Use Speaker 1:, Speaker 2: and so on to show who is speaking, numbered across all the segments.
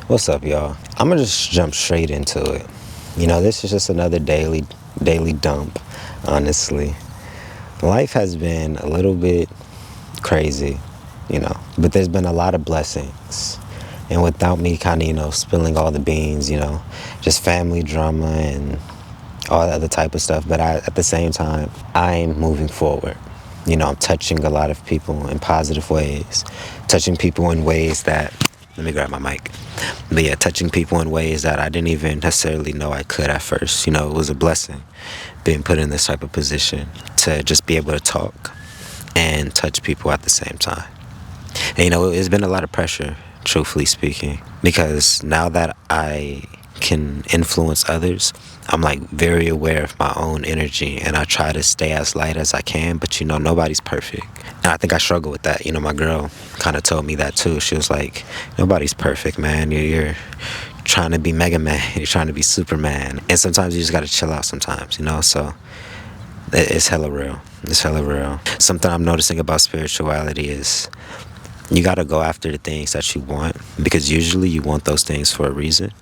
Speaker 1: What's up, y'all? I'm gonna just jump straight into it. This is just another daily dump, honestly. Life has been a little bit crazy, but there's been a lot of blessings. And without me kind of, spilling all the beans, just family drama and all that other type of stuff. But at the same time, I'm moving forward. I'm touching a lot of people in positive ways, touching people in ways that, let me grab my mic. But yeah, touching people in ways that I didn't even necessarily know I could at first. It was a blessing being put in this type of position to just be able to talk and touch people at the same time. And, it's been a lot of pressure, truthfully speaking, because now that I can influence others, I'm like very aware of my own energy and I try to stay as light as I can, but nobody's perfect. And I think I struggle with that. My girl kind of told me that too. She was like, nobody's perfect, man. You're trying to be Mega Man, you're trying to be Superman. And sometimes you just got to chill out sometimes, so it's hella real. It's hella real. Something I'm noticing about spirituality is you got to go after the things that you want, because usually you want those things for a reason.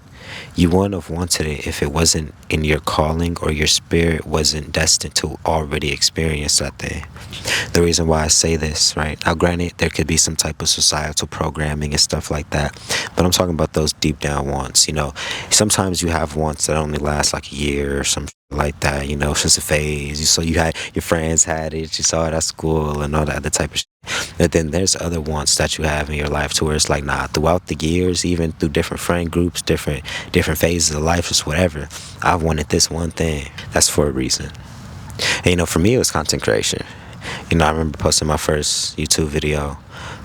Speaker 1: You wouldn't have wanted it if it wasn't in your calling or your spirit wasn't destined to already experience that thing. The reason why I say this, right? Now, granted, there could be some type of societal programming and stuff like that, but I'm talking about those deep down wants. Sometimes you have wants that only last like a year or something like that. It's just a phase. You had your friends had it, you saw it at school and all that other type of shit. But then there's other wants that you have in your life to where it's like, nah, throughout the years, even through different friend groups, different phases of life, just whatever, I've wanted this one thing. That's for a reason. And for me, it was content creation. I remember posting my first YouTube video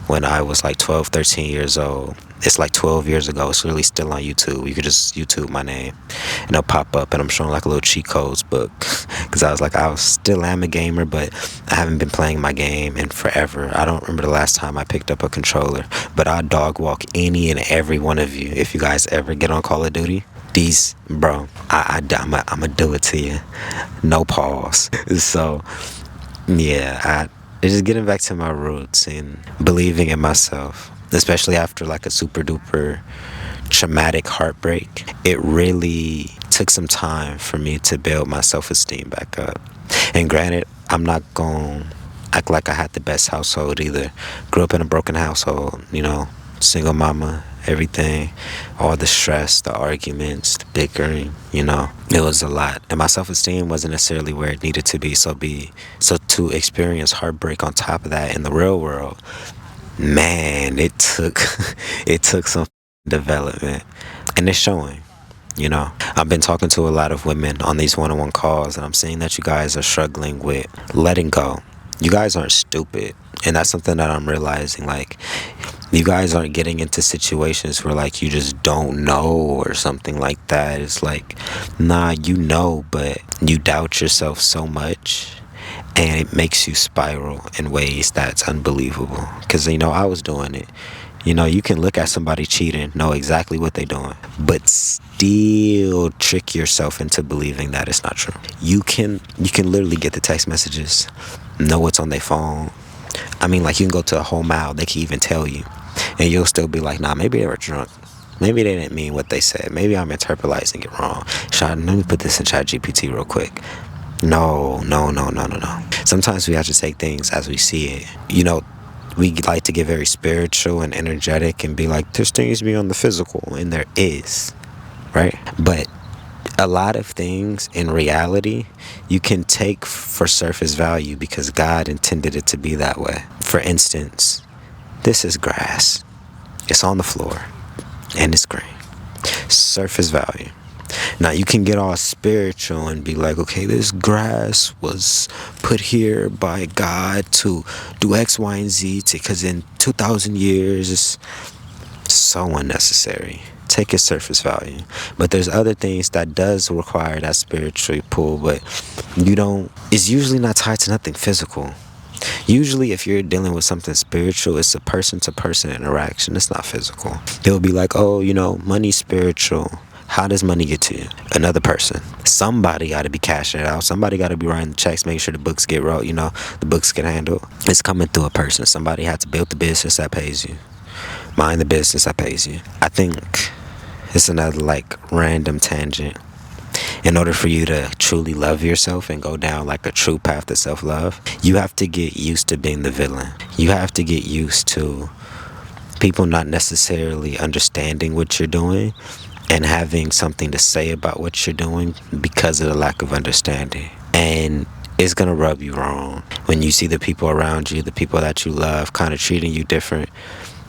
Speaker 1: when I was like 12, 13 years old. It's like 12 years ago. It's really still on YouTube. You could just YouTube my name and it'll pop up, and I'm showing like a little cheat codes book because I still am a gamer, but I haven't been playing my game in forever. I don't remember the last time I picked up a controller, but I'll dog walk any and every one of you if you guys ever get on Call of Duty. Bro, I'ma do it to you. No pause. So yeah, it's just getting back to my roots and believing in myself, especially after like a super duper traumatic heartbreak. It really took some time for me to build my self-esteem back up. And granted, I'm not gonna act like I had the best household either. Grew up in a broken household, single mama, everything, all the stress, the arguments, the bickering, it was a lot. And my self-esteem wasn't necessarily where it needed to be. So to experience heartbreak on top of that in the real world, man, it took it took some development. And it's showing. I've been talking to a lot of women on these one-on-one calls, and I'm seeing that you guys are struggling with letting go. You guys aren't stupid, and that's something that I'm realizing. Like, you guys aren't getting into situations where like you just don't know or something like that. It's like, nah, but you doubt yourself so much, and it makes you spiral in ways that's unbelievable. Because I was doing it. You can look at somebody cheating, know exactly what they're doing, but still trick yourself into believing that it's not true. You can literally get the text messages, know what's on their phone. I mean, like, you can go to a whole mile, they can even tell you, and you'll still be like, nah, maybe they were drunk. Maybe they didn't mean what they said. Maybe I'm interpolating it wrong. Let me put this in ChatGPT real quick. No. Sometimes we have to take things as we see it. We like to get very spiritual and energetic and be like, there's things beyond the physical, and there is, right? But a lot of things in reality you can take for surface value because God intended it to be that way. For instance, this is grass. It's on the floor and it's green. Surface value. Now, you can get all spiritual and be like, okay, this grass was put here by God to do X, Y, and Z, because in 2,000 years, it's so unnecessary. Take its surface value. But there's other things that does require that spiritual pull, but it's usually not tied to nothing physical. Usually, if you're dealing with something spiritual, it's a person-to-person interaction. It's not physical. They'll be like, oh, money's spiritual. How does money get to you? Another person. Somebody got to be cashing it out. Somebody got to be writing the checks, making sure the books get wrote, the books get handled. It's coming through a person. Somebody had to build the business that pays you. Mind the business that pays you. I think It's another like random tangent. In order for you to truly love yourself and go down like a true path to self love, you have to get used to being the villain. You have to get used to people not necessarily understanding what you're doing and having something to say about what you're doing because of the lack of understanding. And it's gonna rub you wrong when you see the people around you, the people that you love, kind of treating you different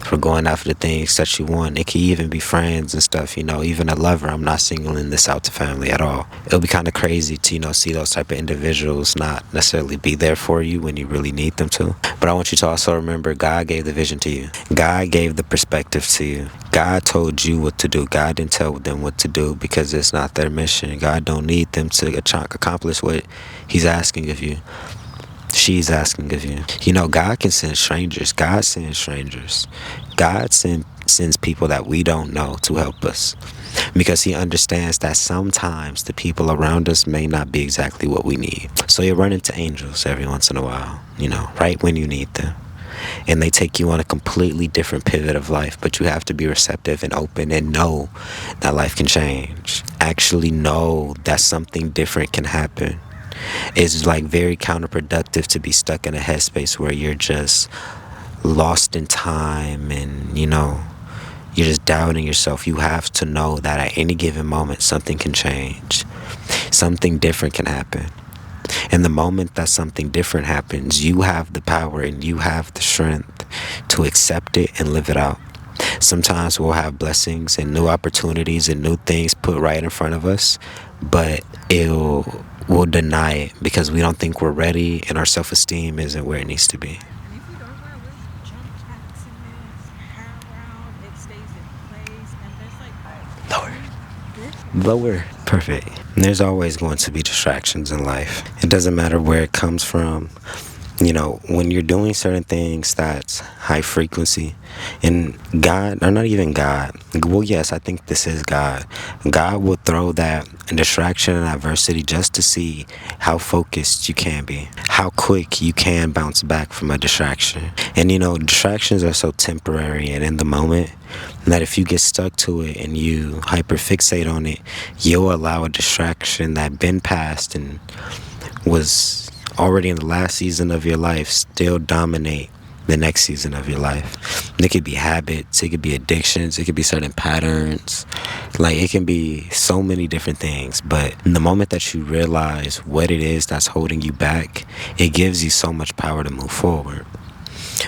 Speaker 1: for going after the things that you want. It could even be friends and stuff, even a lover. I'm not singling this out to family at all. It'll be kind of crazy to, see those type of individuals not necessarily be there for you when you really need them to. But I want you to also remember God gave the vision to you. God gave the perspective to you. God told you what to do. God didn't tell them what to do because it's not their mission. God don't need them to accomplish what He's asking of you. She's asking of you. God can send strangers. God sends strangers. God sends people that we don't know to help us because He understands that sometimes the people around us may not be exactly what we need. So you run into angels every once in a while, right when you need them. And they take you on a completely different pivot of life, but you have to be receptive and open and know that life can change. Actually know that something different can happen. It's like very counterproductive to be stuck in a headspace where you're just lost in time and you're just doubting yourself. You have to know that at any given moment something can change, something different can happen. And the moment that something different happens, you have the power and you have the strength to accept it and live it out. Sometimes we'll have blessings and new opportunities and new things put right in front of us, but we'll deny it because we don't think we're ready and our self-esteem isn't where it needs to be. Lower. Lower. Perfect. And there's always going to be distractions in life. It doesn't matter where it comes from. When you're doing certain things that's high frequency, and God, or not even God, well, yes, I think this is God. God will throw that distraction and adversity just to see how focused you can be, how quick you can bounce back from a distraction. And distractions are so temporary and in the moment that if you get stuck to it and you hyperfixate on it, you'll allow a distraction that been past and was already in the last season of your life still dominate the next season of your life. It could be habits, it could be addictions, it could be certain patterns. Like it can be so many different things. But in the moment that you realize what it is that's holding you back, it gives you so much power to move forward.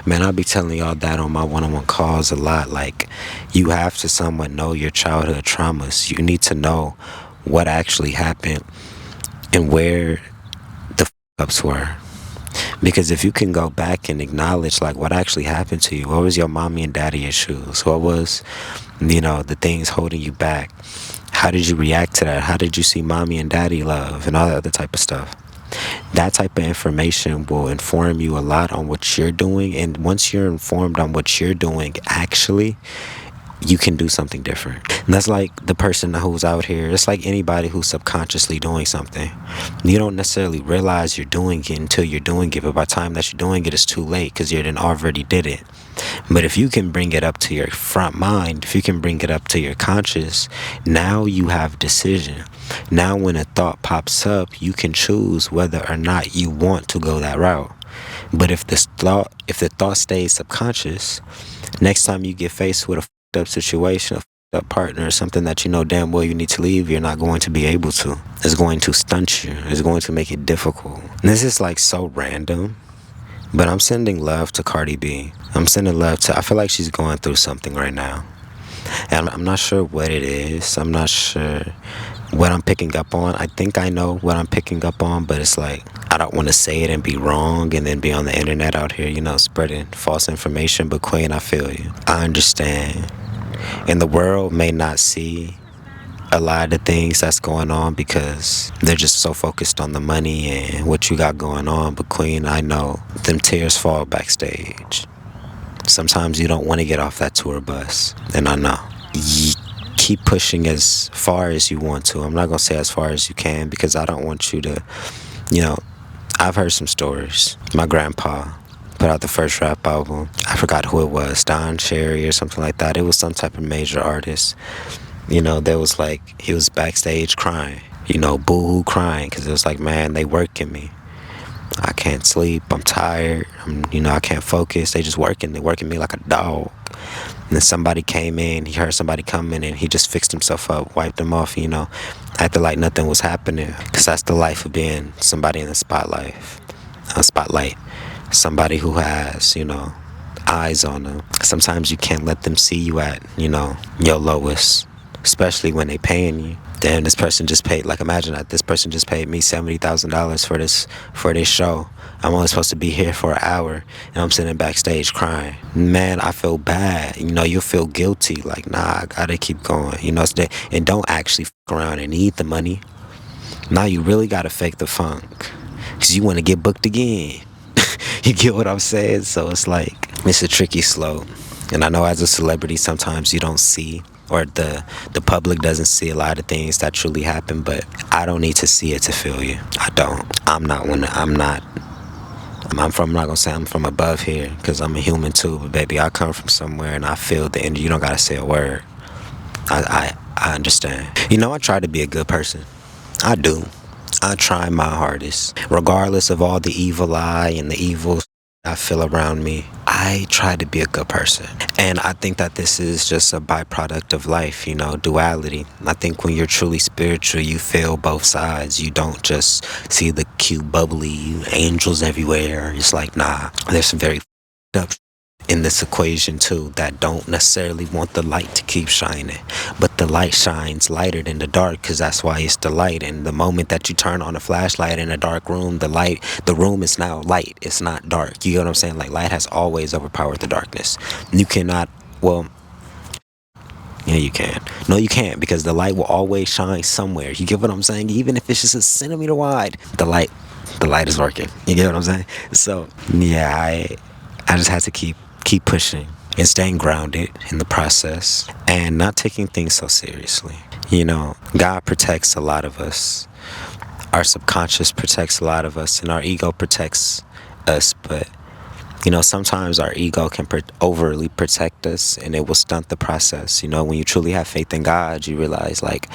Speaker 1: Man, I'll be telling y'all that on my one-on-one calls a lot. Like, you have to somewhat know your childhood traumas. You need to know what actually happened and where the ups were. Because if you can go back and acknowledge like what actually happened to you, what was your mommy and daddy issues, what was the things holding you back, how did you react to that, how did you see mommy and daddy love, and all that other type of stuff. That type of information will inform you a lot on what you're doing. And once you're informed on what you're doing, actually, you can do something different. And that's like the person who's out here. It's like anybody who's subconsciously doing something. You don't necessarily realize you're doing it until you're doing it. But by the time that you're doing it, it's too late because you done already did it. But if you can bring it up to your front mind, if you can bring it up to your conscious, now you have decision. Now when a thought pops up, you can choose whether or not you want to go that route. But if the thought stays subconscious, next time you get faced with a up situation, a up partner, or something that you know damn well you need to leave, you're not going to be able to. It's going to stunt you. It's going to make it difficult. And this is like so random, but I'm sending love to Cardi B. I'm sending love to, I feel like she's going through something right now. And I'm not sure what it is. I'm not sure what I'm picking up on. I think I know what I'm picking up on, but it's like, I don't want to say it and be wrong and then be on the internet out here, spreading false information. But Queen, I feel you. I understand. And the world may not see a lot of the things that's going on because they're just so focused on the money and what you got going on. But Queen, I know them tears fall backstage. Sometimes you don't want to get off that tour bus. And I know. Keep pushing as far as you want to. I'm not going to say as far as you can because I don't want you to, I've heard some stories. My grandpa put out the first rap album. I forgot who it was, Don Cherry or something like that. It was some type of major artist. There was like, he was backstage crying, boo-hoo crying, because it was like, man, they working me. I can't sleep. I'm tired. I can't focus. They working me like a dog. And then somebody came in. He heard somebody coming, and he just fixed himself up, wiped him off. Acted like nothing was happening. Cause that's the life of being somebody in the spotlight. Spotlight. Somebody who has, eyes on them. Sometimes you can't let them see you at, your lowest, especially when they paying you. Damn, this person just paid. Like, imagine that this person just paid me $70,000 for this show. I'm only supposed to be here for an hour, and I'm sitting backstage crying. Man, I feel bad. You'll feel guilty. Like, nah, I gotta keep going. And don't actually around and need the money. Now you really gotta fake the funk, cause you want to get booked again. You get what I'm saying? So it's like, it's a tricky slope. And I know as a celebrity, sometimes you don't see, or the public doesn't see a lot of things that truly happen, but I don't need to see it to feel you. I don't. I'm not gonna say I'm from above here, because I'm a human too, but baby, I come from somewhere and I feel the energy. You don't gotta say a word. I understand. I try to be a good person. I do. I try my hardest. Regardless of all the evil eye and the evil I feel around me, I try to be a good person. And I think that this is just a byproduct of life, duality. I think when you're truly spiritual, you feel both sides. You don't just see the cute, bubbly angels everywhere. It's like, nah, there's some very up in this equation too that don't necessarily want the light to keep shining, but the light shines lighter than the dark, because that's why it's the light. And the moment that you turn on a flashlight in a dark room, the room is now light, it's not dark. You get what I'm saying? Like, light has always overpowered the darkness. You cannot, well, yeah, you can. No, you can't, because the light will always shine somewhere. You get what I'm saying? Even if it's just a centimeter wide, the light is working. You get what I'm saying? So yeah, I just had to keep pushing and staying grounded in the process, and not taking things so seriously. God protects a lot of us. Our subconscious protects a lot of us, and our ego protects us. But sometimes our ego can overly protect us, and it will stunt the process. When you truly have faith in God, you realize, like,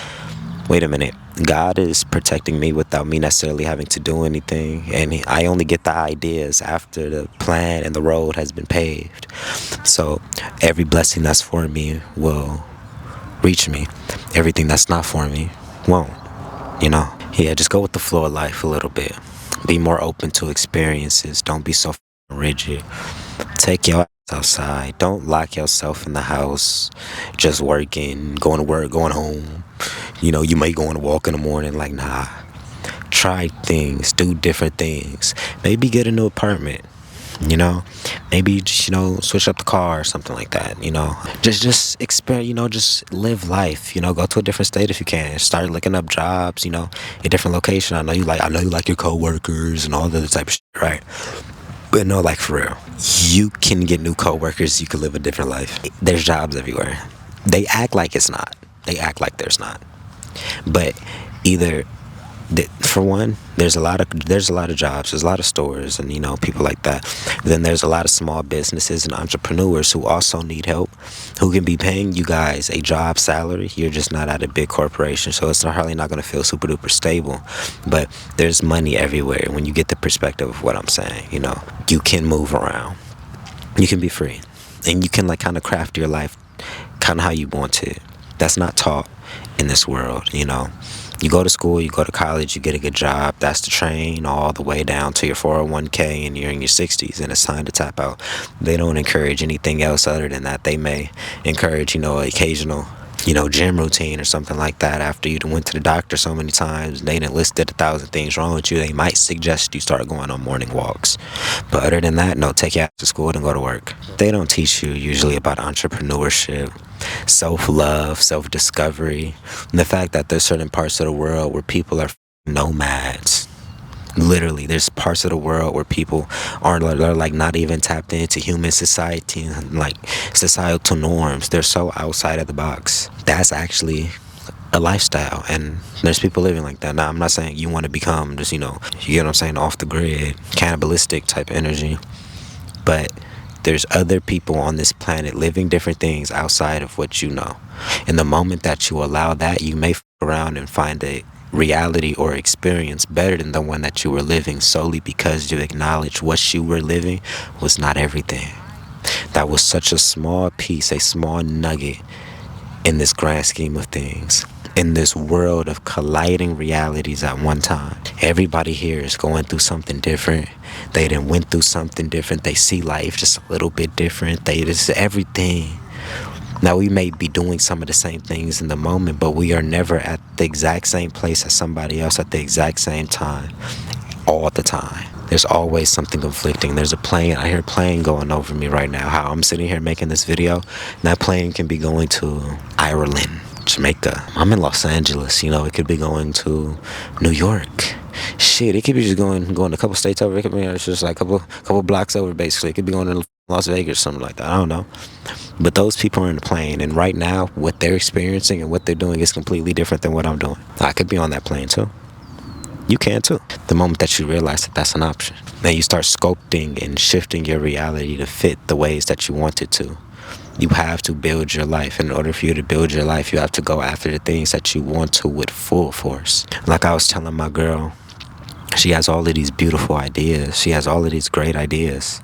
Speaker 1: wait a minute, God is protecting me without me necessarily having to do anything. And I only get the ideas after the plan and the road has been paved. So every blessing that's for me will reach me. Everything that's not for me won't. Yeah, just go with the flow of life a little bit. Be more open to experiences. Don't be so rigid. Take your ass outside. Don't lock yourself in the house, just working, going to work, going home. You may go on a walk in the morning. Like, nah. Try things. Do different things. Maybe get a new apartment. Maybe just, switch up the car or something like that. Just experience. Just live life. Go to a different state if you can. Start looking up jobs. A different location. I know you like your coworkers and all the other type of shit, right? But no, like, for real, you can get new coworkers. You can live a different life. There's jobs everywhere. They act like it's not. They act like there's not. But either, for one, there's a lot of jobs. There's a lot of stores and people like that. Then there's a lot of small businesses and entrepreneurs who also need help, who can be paying you guys a job salary. You're just not at a big corporation, so it's probably not going to feel super duper stable. But there's money everywhere when you get the perspective of what I'm saying. You can move around. You can be free, and you can, like, kind of craft your life kind of how you want to. That's not taught in this world. You go to school, you go to college, you get a good job. That's the train all the way down to your 401k, and you're in your 60s and it's time to tap out. They don't encourage anything else other than that. They may encourage, occasional, gym routine or something like that. After you went to the doctor so many times, they done listed 1,000 things wrong with you. They might suggest you start going on morning walks. But other than that, no, take you out to school and go to work. They don't teach you usually about entrepreneurship, self-love, self-discovery, and the fact that there's certain parts of the world where people are nomads. Literally, there's parts of the world where people are like not even tapped into human society and like societal norms. They're so outside of the box. That's actually a lifestyle, and there's people living like that. Now, I'm not saying you want to become just, you get what I'm saying, off the grid, cannibalistic type energy, but There's other people on this planet living different things outside of what you know. And the moment that you allow that, you may around and find a reality or experience better than the one that you were living, solely because you acknowledge what you were living was not everything. That was such a small piece, a small nugget in this grand scheme of things. In this world of colliding realities at one time, everybody here is going through something different. They done went through something different. They see life just a little bit different. They just everything. Now, we may be doing some of the same things in the moment, but we are never at the exact same place as somebody else at the exact same time, all the time. There's always something conflicting. There's a plane. I hear a plane going over me right now. How I'm sitting here making this video, and that plane can be going to Ireland, Jamaica. I'm in Los Angeles. You know, it could be going to New York. Shit, it could be just going a couple states over. It could be just like a couple blocks over, basically. It could be going to Las Vegas or something like that. I don't know. But those people are in the plane, and right now, what they're experiencing and what they're doing is completely different than what I'm doing. I could be on that plane too. You can too. The moment that you realize that that's an option, then you start sculpting and shifting your reality to fit the ways that you want it to. You have to build your life. In order for you to build your life, you have to go after the things that you want to with full force. Like I was telling my girl, she has all of these beautiful ideas. She has all of these great ideas.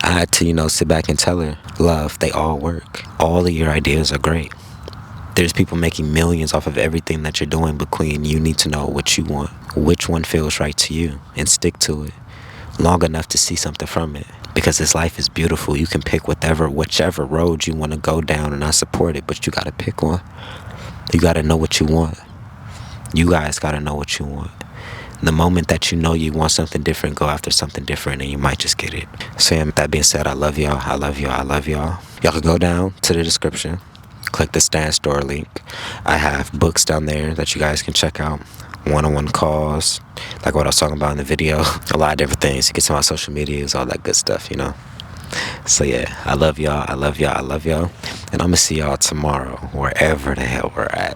Speaker 1: I had to, sit back and tell her, love, they all work. All of your ideas are great. There's people making millions off of everything that you're doing, but Queen, you need to know what you want, which one feels right to you, and stick to it long enough to see something from it. Because this life is beautiful. You can pick whichever road you want to go down, and I support it, but you got to pick one. You got to know what you want. You guys got to know what you want. The moment that you know you want something different, go after something different, and you might just get it. So with that being said, I love y'all. I love y'all. I love y'all. Y'all can go down to the description. Click the Stan Store link. I have books down there that you guys can check out. One-on-one calls, like what I was talking about in the video. A lot of different things. You get to my social medias, all that good stuff, So yeah, I love y'all. I love y'all. I love y'all. And I'm going to see y'all tomorrow, wherever the hell we're at.